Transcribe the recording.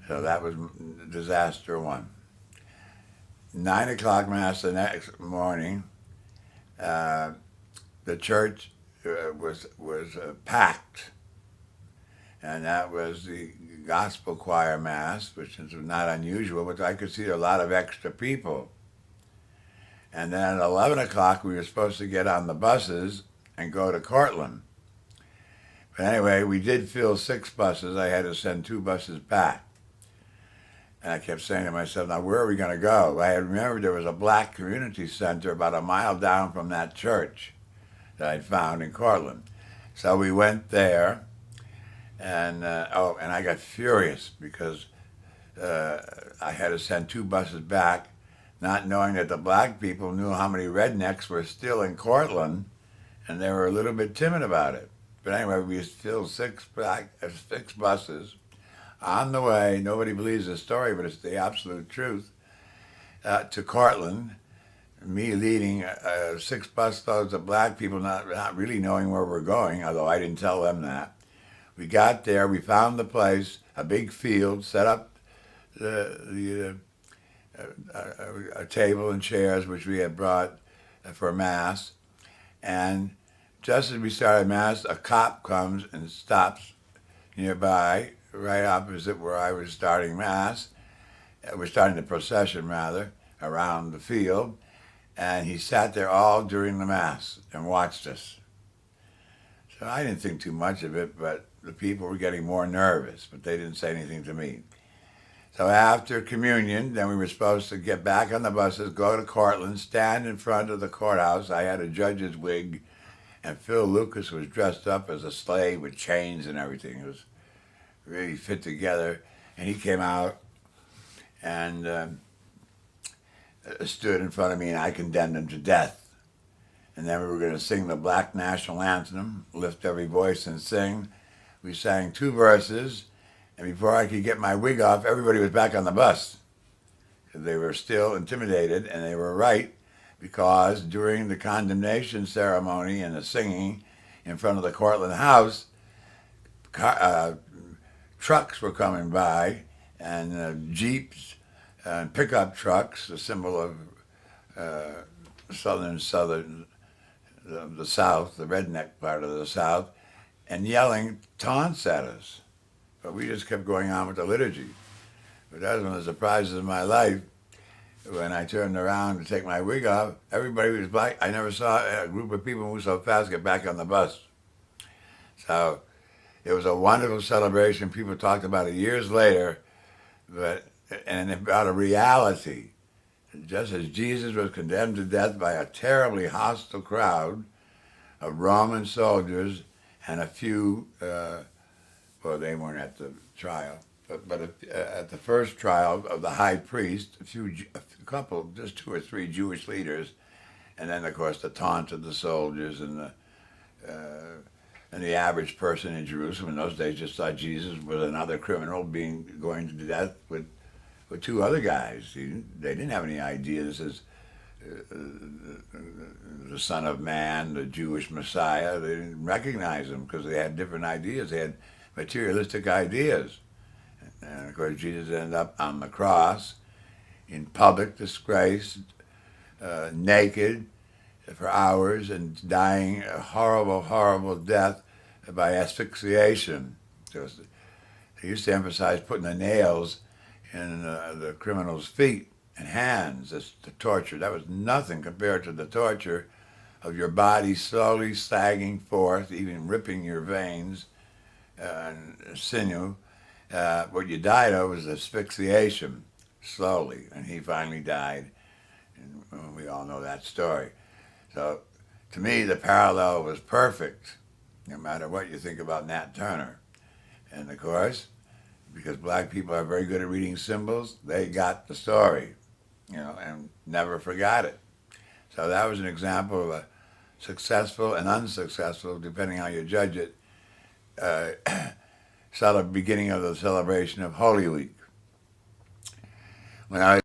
So that was disaster one. 9 o'clock mass the next morning. Uh, the church was packed, and that was the gospel choir mass, which is not unusual, but I could see a lot of extra people. And then at 11 o'clock, we were supposed to get on the buses and go to Cortland. But anyway, we did fill 6 buses. I had to send 2 buses back. And I kept saying to myself, now where are we going to go? I had remembered there was a black community center about a mile down from that church that I'd found in Cortland. So we went there, and and I got furious because I had to send 2 buses back, not knowing that the black people knew how many rednecks were still in Cortland, and they were a little bit timid about it. But anyway, we filled 6 buses. On the way, nobody believes the story, but it's the absolute truth, to Cortland, me leading 6 busloads of black people, not really knowing where we're going, although I didn't tell them that. We got there, we found the place, a big field, set up a table and chairs which we had brought for Mass, and just as we started Mass, a cop comes and stops nearby, right opposite where I was starting Mass. We're starting the procession, rather, around the field, and he sat there all during the Mass and watched us. So I didn't think too much of it, but the people were getting more nervous, but they didn't say anything to me. So after communion, then we were supposed to get back on the buses, go to Cortland, stand in front of the courthouse. I had a judge's wig, and Phil Lucas was dressed up as a slave with chains and everything. It was really fit together. And he came out and stood in front of me, and I condemned him to death. And then we were going to sing the Black National Anthem, lift every voice and sing. We sang 2 verses, and before I could get my wig off, everybody was back on the bus. They were still intimidated, and they were right, because during the condemnation ceremony and the singing in front of the Cortland House, trucks were coming by, and jeeps and pickup trucks, a symbol of southern, the South, the redneck part of the South, and yelling taunts at us. But we just kept going on with the liturgy. But that was one of the surprises of my life. When I turned around to take my wig off, everybody was black. I never saw a group of people move so fast get back on the bus. So it was a wonderful celebration. People talked about it years later, and about a reality. Just as Jesus was condemned to death by a terribly hostile crowd of Roman soldiers and a few, well, they weren't at the trial, but at the first trial of the high priest, a couple, just 2 or 3 Jewish leaders, and then of course the taunt of the soldiers and the average person in Jerusalem in those days just thought Jesus was another criminal going to death with 2 other guys. They didn't have any idea this is the Son of Man, the Jewish Messiah. They didn't recognize him because they had different ideas. They had materialistic ideas. And of course, Jesus ended up on the cross in public disgrace, naked for hours, and dying a horrible, horrible death by asphyxiation. They used to emphasize putting the nails in the criminal's feet and hands as the torture. That was nothing compared to the torture of your body slowly sagging forth, even ripping your veins and sinew. What you died of was asphyxiation, slowly, and he finally died, and we all know that story. So, to me, the parallel was perfect, no matter what you think about Nat Turner. And of course, because black people are very good at reading symbols, they got the story, and never forgot it. So that was an example of a successful and unsuccessful, depending how you judge it, beginning of the celebration of Holy Week. When I